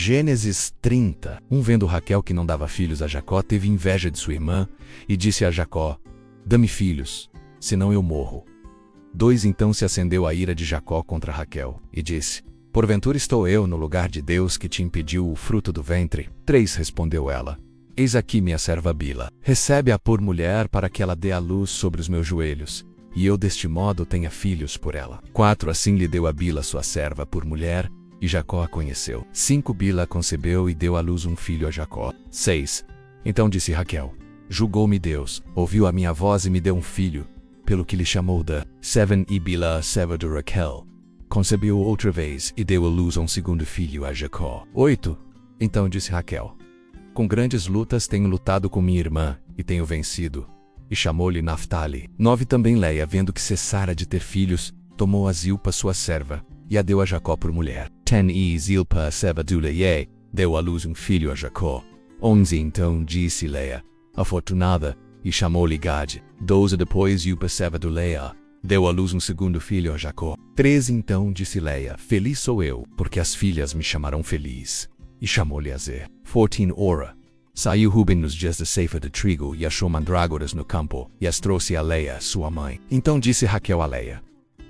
Gênesis 30. Vendo Raquel que não dava filhos a Jacó, teve inveja de sua irmã e disse a Jacó: dá-me filhos, senão eu morro. 2 Então se acendeu a ira de Jacó contra Raquel, e disse: porventura estou eu no lugar de Deus que te impediu o fruto do ventre? 3 Respondeu ela: eis aqui minha serva Bila, recebe-a por mulher para que ela dê à luz sobre os meus joelhos, e eu deste modo tenha filhos por ela. 4 Assim lhe deu a Bila sua serva por mulher, e Jacó a conheceu. 5 Bila concebeu e deu à luz um filho a Jacó. 6 Então disse Raquel: julgou-me Deus, ouviu a minha voz e me deu um filho, pelo que lhe chamou Dan. 7 E Bila, serva de Raquel, concebeu outra vez e deu à luz um segundo filho a Jacó. 8 Então disse Raquel: com grandes lutas tenho lutado com minha irmã, e tenho vencido, e chamou-lhe Naphtali. 9 Também Leia, vendo que cessara de ter filhos, tomou a Zilpa sua serva, e a deu a Jacó por mulher. 10 E Zilpa, serva de Leia, deu à luz um filho a Jacó. 11 Então disse Leia: afortunada, e chamou-lhe Gade. 12 Depois Zilpa, serva de Leia, deu à luz um segundo filho a Jacó. 13 Então disse Leia: feliz sou eu, porque as filhas me chamarão feliz. E chamou-lhe Azer. 14 Ora. Saiu Ruben nos dias da ceifa de trigo e achou mandrágoras no campo, e as trouxe a Leia, sua mãe. Então disse Raquel a Leia: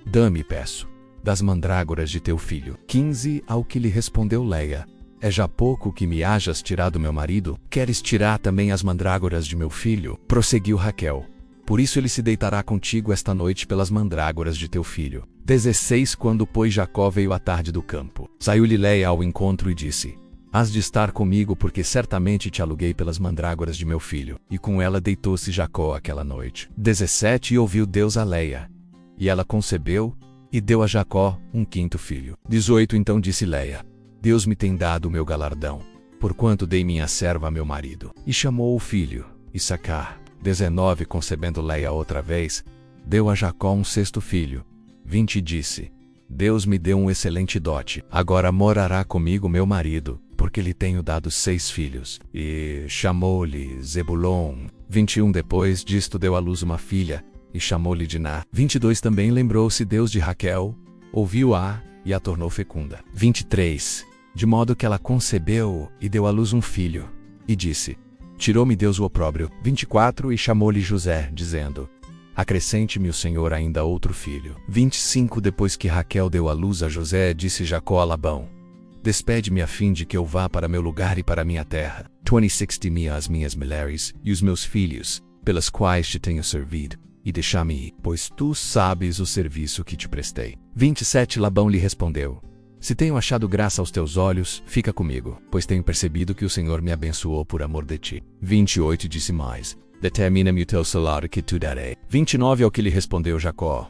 dá-me, peço, das mandrágoras de teu filho. 15 Ao que lhe respondeu Leia: é já pouco que me hajas tirado meu marido? Queres tirar também as mandrágoras de meu filho? Prosseguiu Raquel: por isso ele se deitará contigo esta noite pelas mandrágoras de teu filho. 16 Quando, pois, Jacó veio à tarde do campo, saiu-lhe Leia ao encontro e disse: hás de estar comigo, porque certamente te aluguei pelas mandrágoras de meu filho. E com ela deitou-se Jacó aquela noite. 17 E ouviu Deus a Leia, e ela concebeu, e deu a Jacó um quinto filho. 18 Então disse Leia: Deus me tem dado o meu galardão, porquanto dei minha serva a meu marido. E chamou o filho Issacar. 19 Concebendo Leia outra vez, deu a Jacó um sexto filho. 20 Disse: Deus me deu um excelente dote, agora morará comigo meu marido, porque lhe tenho dado 6 filhos. E chamou-lhe Zebulon. 21 Depois disto deu à luz uma filha, e chamou-lhe Diná. 22 Também lembrou-se Deus de Raquel, ouviu-a, e a tornou fecunda. 23 De modo que ela concebeu, e deu à luz um filho, e disse: tirou-me Deus o opróbrio. 24 E chamou-lhe José, dizendo: acrescente-me o Senhor ainda outro filho. 25 Depois que Raquel deu à luz a José, disse Jacó a Labão: despede-me a fim de que eu vá para meu lugar e para minha terra. 26 De-me as minhas mulheres e os meus filhos, pelas quais te tenho servido, e deixa-me ir, pois tu sabes o serviço que te prestei. 27 Labão lhe respondeu: se tenho achado graça aos teus olhos, fica comigo, pois tenho percebido que o Senhor me abençoou por amor de ti. 28 Disse mais: determina-me o teu salário que te darei. 29 Ao que lhe respondeu Jacó: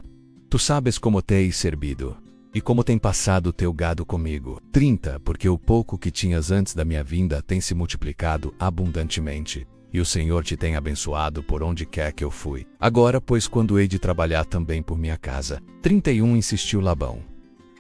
tu sabes como tens servido, e como tem passado o teu gado comigo. 30 Porque o pouco que tinhas antes da minha vinda tem se multiplicado abundantemente, e o Senhor te tem abençoado por onde quer que eu fui. Agora, pois, quando hei de trabalhar também por minha casa? 31 Insistiu Labão: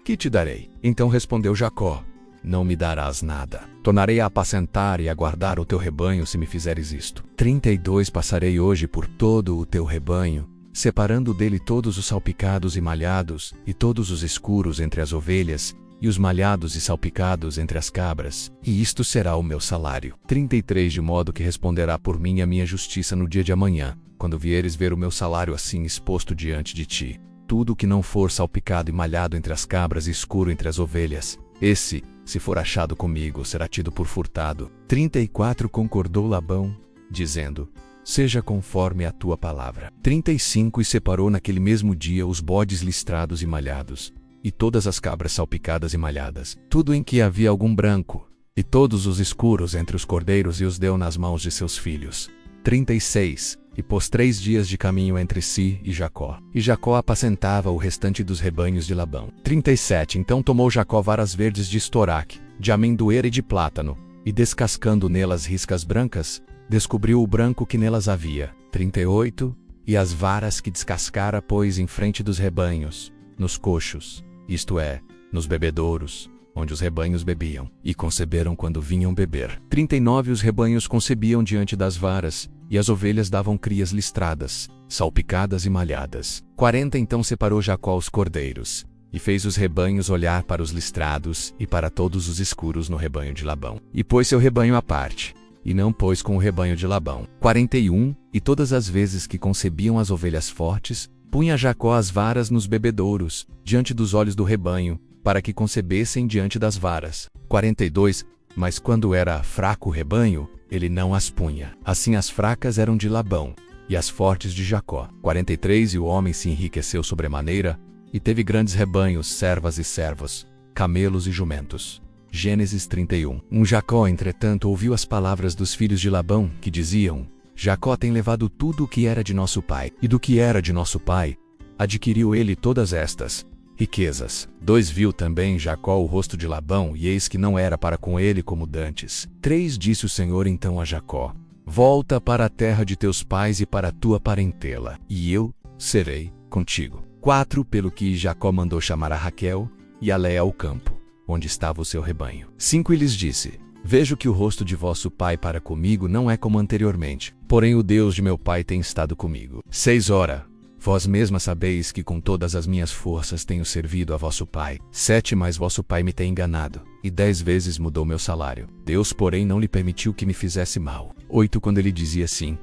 que te darei? Então respondeu Jacó: não me darás nada. Tornarei a apacentar e a guardar o teu rebanho se me fizeres isto. 32 Passarei hoje por todo o teu rebanho, separando dele todos os salpicados e malhados, e todos os escuros entre as ovelhas, e os malhados e salpicados entre as cabras, e isto será o meu salário. 33 De modo que responderá por mim a minha justiça no dia de amanhã, quando vieres ver o meu salário assim exposto diante de ti. Tudo que não for salpicado e malhado entre as cabras e escuro entre as ovelhas, esse, se for achado comigo, será tido por furtado. 34 Concordou Labão, dizendo: seja conforme a tua palavra. 35 E separou naquele mesmo dia os bodes listrados e malhados, e todas as cabras salpicadas e malhadas, tudo em que havia algum branco, e todos os escuros entre os cordeiros, e os deu nas mãos de seus filhos. 36 E pôs 3 dias de caminho entre si e Jacó. E Jacó apacentava o restante dos rebanhos de Labão. 37 Então tomou Jacó varas verdes de estoraque, de amendoeira e de plátano, e descascando nelas riscas brancas, descobriu o branco que nelas havia. 38 E as varas que descascara pôs em frente dos rebanhos, nos coxos, isto é, nos bebedouros, onde os rebanhos bebiam, e conceberam quando vinham beber. 39 Os rebanhos concebiam diante das varas, e as ovelhas davam crias listradas, salpicadas e malhadas. 40 Então separou Jacó os cordeiros, e fez os rebanhos olhar para os listrados e para todos os escuros no rebanho de Labão. E pôs seu rebanho à parte, e não pôs com o rebanho de Labão. 41. E todas as vezes que concebiam as ovelhas fortes, punha Jacó as varas nos bebedouros, diante dos olhos do rebanho, para que concebessem diante das varas. 42. Mas quando era fraco o rebanho, ele não as punha. Assim as fracas eram de Labão, e as fortes de Jacó. 43. E o homem se enriqueceu sobremaneira, e teve grandes rebanhos, servas e servos, camelos e jumentos. Gênesis 31. Jacó, entretanto, ouviu as palavras dos filhos de Labão, que diziam: Jacó tem levado tudo o que era de nosso pai, e do que era de nosso pai, adquiriu ele todas estas riquezas. 2. Viu também Jacó o rosto de Labão, e eis que não era para com ele como dantes. 3. Disse o Senhor então a Jacó: Volta para a terra de teus pais e para a tua parentela, e eu serei contigo. 4. Pelo que Jacó mandou chamar a Raquel e a Léia ao campo, onde estava o seu rebanho. 5. E lhes disse: Vejo que o rosto de vosso pai para comigo não é como anteriormente, porém o Deus de meu pai tem estado comigo. 6. Ora, vós mesma sabeis que com todas as minhas forças tenho servido a vosso pai. 7. Mas vosso pai me tem enganado, e 10 vezes mudou meu salário. Deus, porém, não lhe permitiu que me fizesse mal. 8. Quando ele dizia assim: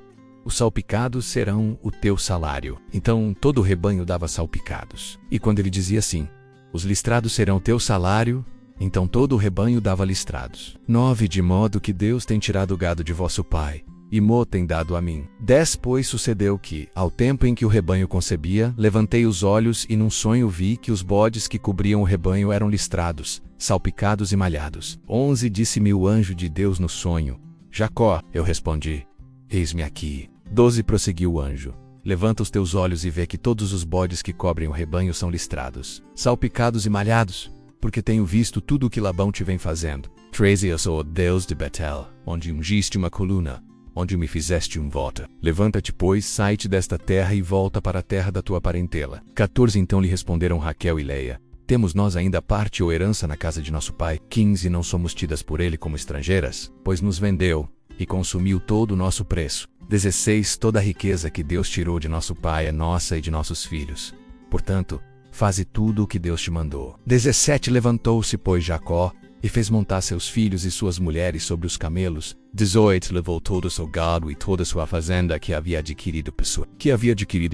Os salpicados serão o teu salário. Então todo o rebanho dava salpicados. E quando ele dizia assim: Os listrados serão o teu salário, então todo o rebanho dava listrados. 9. De modo que Deus tem tirado o gado de vosso pai, e mo tem dado a mim. 10. Pois sucedeu que, ao tempo em que o rebanho concebia, levantei os olhos e num sonho vi que os bodes que cobriam o rebanho eram listrados, salpicados e malhados. 11. Disse-me o anjo de Deus no sonho: Jacó. Eu respondi: Eis-me aqui. 12. Prosseguiu o anjo: Levanta os teus olhos e vê que todos os bodes que cobrem o rebanho são listrados, salpicados e malhados, porque tenho visto tudo o que Labão te vem fazendo. 13. Eu sou o Deus de Betel, onde ungiste uma coluna, onde me fizeste voto. Levanta-te, pois, sai-te desta terra e volta para a terra da tua parentela. 14. Então lhe responderam Raquel e Léia: Temos nós ainda parte ou herança na casa de nosso pai? 15. Não somos tidas por ele como estrangeiras, pois nos vendeu e consumiu todo o nosso preço. 16. Toda a riqueza que Deus tirou de nosso pai é nossa e de nossos filhos. Portanto, faze tudo o que Deus te mandou. 17. Levantou-se, pois, Jacó, e fez montar seus filhos e suas mulheres sobre os camelos. 18. Levou todo o seu gado e toda a sua fazenda que havia adquirido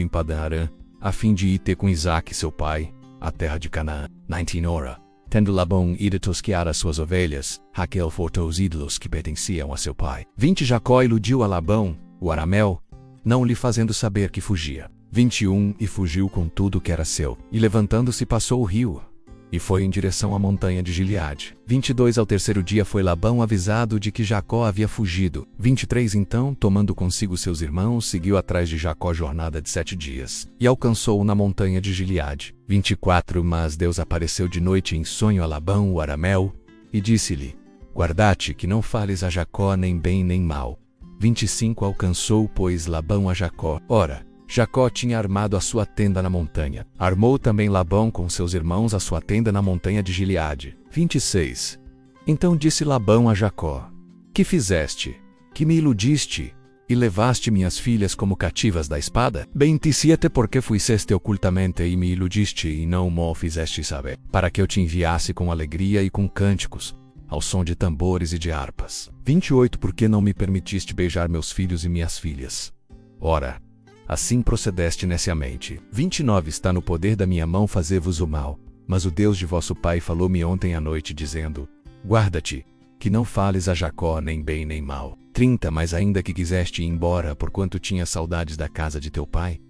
em Padã-Arã, a fim de ir ter com Isaque seu pai, a terra de Canaã. 19. Ora, tendo Labão ido tosquear as suas ovelhas, Raquel furtou os ídolos que pertenciam a seu pai. 20. Jacó iludiu a Labão, o arameu, não lhe fazendo saber que fugia. 21. E fugiu com tudo que era seu, e levantando-se passou o rio, e foi em direção à montanha de Gileade. 22. Ao terceiro dia foi Labão avisado de que Jacó havia fugido. 23. Então, tomando consigo seus irmãos, seguiu atrás de Jacó jornada de 7 dias, e alcançou-o na montanha de Gileade. 24. Mas Deus apareceu de noite em sonho a Labão, o arameu, e disse-lhe: Guarda-te, que não fales a Jacó nem bem nem mal. 25. Alcançou, pois, Labão a Jacó. Ora, Jacó tinha armado a sua tenda na montanha. Armou também Labão com seus irmãos a sua tenda na montanha de Gileade. 26. Então disse Labão a Jacó: Que fizeste? Que me iludiste, e levaste minhas filhas como cativas da espada? 27. Porque fuiceste ocultamente e me iludiste, e não mo fizeste saber, para que eu te enviasse com alegria e com cânticos, ao som de tambores e de harpas. 28. Porque não me permitiste beijar meus filhos e minhas filhas? Ora, assim procedeste neciamente. 29. Está no poder da minha mão fazer-vos o mal, mas o Deus de vosso pai falou-me ontem à noite, dizendo: Guarda-te, que não fales a Jacó nem bem nem mal. 30. Mas ainda que quiseste ir embora, porquanto tinha saudades da casa de teu pai,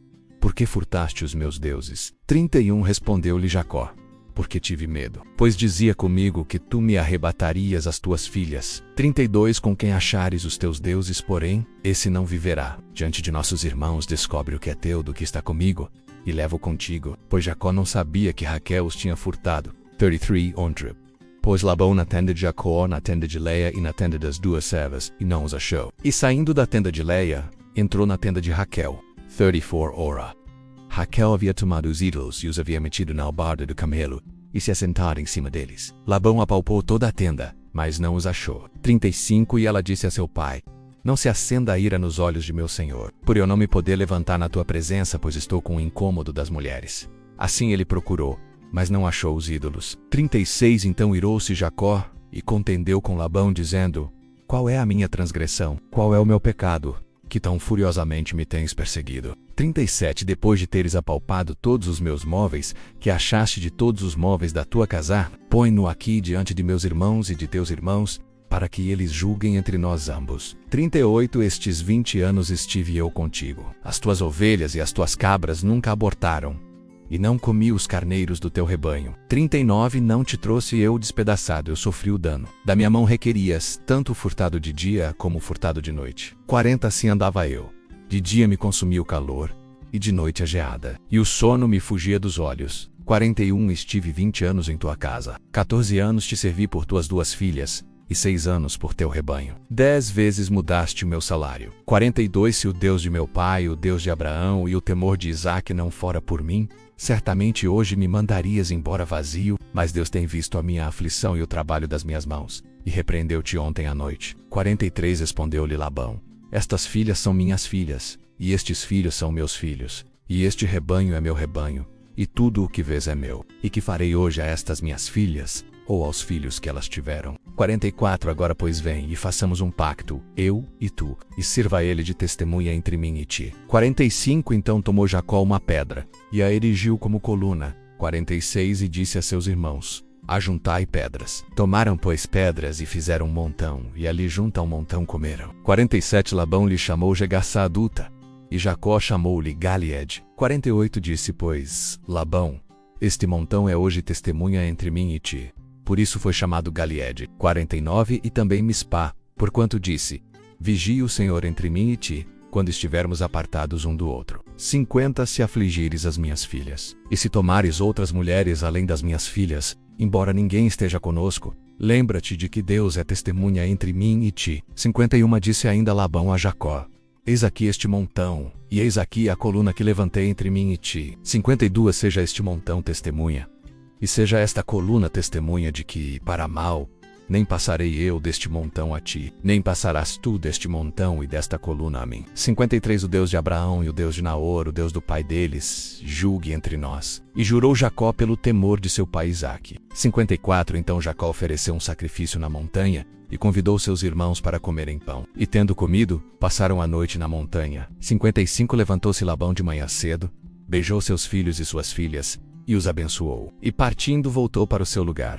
por que furtaste os meus deuses? 31. Respondeu-lhe Jacó: Porque tive medo, pois dizia comigo que tu me arrebatarias as tuas filhas. 32. Com quem achares os teus deuses, porém, esse não viverá. Diante de nossos irmãos descobre o que é teu do que está comigo, e leva-o contigo, pois Jacó não sabia que Raquel os tinha furtado. 33. Onde pôs Labão na tenda de Jacó, na tenda de Léia e na tenda das duas servas, e não os achou. E saindo da tenda de Léia, entrou na tenda de Raquel. 34. Ora, Raquel havia tomado os ídolos e os havia metido na albarda do camelo, e se assentado em cima deles. Labão apalpou toda a tenda, mas não os achou. 35. E ela disse a seu pai: Não se acenda a ira nos olhos de meu senhor, por eu não me poder levantar na tua presença, pois estou com o incômodo das mulheres. Assim ele procurou, mas não achou os ídolos. 36 Então irou-se Jacó e contendeu com Labão, dizendo: qual é a minha transgressão? Qual é o meu pecado, que tão furiosamente me tens perseguido? 37 Depois de teres apalpado todos os meus móveis, que achaste de todos os móveis da tua casa, põe-no aqui diante de meus irmãos e de teus irmãos, para que eles julguem entre nós ambos. 38 Estes 20 anos estive eu contigo. As tuas ovelhas e as tuas cabras nunca abortaram, e não comi os carneiros do teu rebanho. 39 Não te trouxe eu despedaçado, eu sofri o dano. Da minha mão requerias, tanto furtado de dia como furtado de noite. 40 Assim andava eu. De dia me consumia o calor, e de noite a geada, e o sono me fugia dos olhos. 41 Estive 20 anos em tua casa. 14 anos te servi por tuas 2 filhas, e 6 anos por teu rebanho. 10 vezes mudaste o meu salário. 42 Se o Deus de meu pai, o Deus de Abraão e o temor de Isaque não fora por mim, certamente hoje me mandarias embora vazio, mas Deus tem visto a minha aflição e o trabalho das minhas mãos, e repreendeu-te ontem à noite. 43 Respondeu-lhe Labão: estas filhas são minhas filhas, e estes filhos são meus filhos, e este rebanho é meu rebanho, e tudo o que vês é meu. E que farei hoje a estas minhas filhas, ou aos filhos que elas tiveram? 44 Agora pois vem, e façamos um pacto, eu e tu, e sirva ele de testemunha entre mim e ti. 45 Então tomou Jacó uma pedra, e a erigiu como coluna. 46 E disse a seus irmãos: ajuntai pedras. Tomaram, pois, pedras e fizeram um montão, e ali junto ao montão comeram. 47 Labão lhe chamou Jegassá adulta, e Jacó chamou-lhe Galeed. 48 Disse, pois, Labão: este montão é hoje testemunha entre mim e ti. Por isso foi chamado Galeed. 49 E também Mispá, porquanto disse: vigie o Senhor entre mim e ti, quando estivermos apartados um do outro. 50 Se afligires as minhas filhas, e se tomares outras mulheres além das minhas filhas, embora ninguém esteja conosco, lembra-te de que Deus é testemunha entre mim e ti. 51 Disse ainda Labão a Jacó: eis aqui este montão, e eis aqui a coluna que levantei entre mim e ti. 52 Seja este montão testemunha, e seja esta coluna testemunha de que, para mal, nem passarei eu deste montão a ti, nem passarás tu deste montão e desta coluna a mim. 53 O Deus de Abraão e o Deus de Naor, o Deus do pai deles, julgue entre nós. E jurou Jacó pelo temor de seu pai Isaque. 54 Então Jacó ofereceu um sacrifício na montanha, e convidou seus irmãos para comerem pão. E tendo comido, passaram a noite na montanha. 55 Levantou-se Labão de manhã cedo, beijou seus filhos e suas filhas, e os abençoou. E partindo voltou para o seu lugar.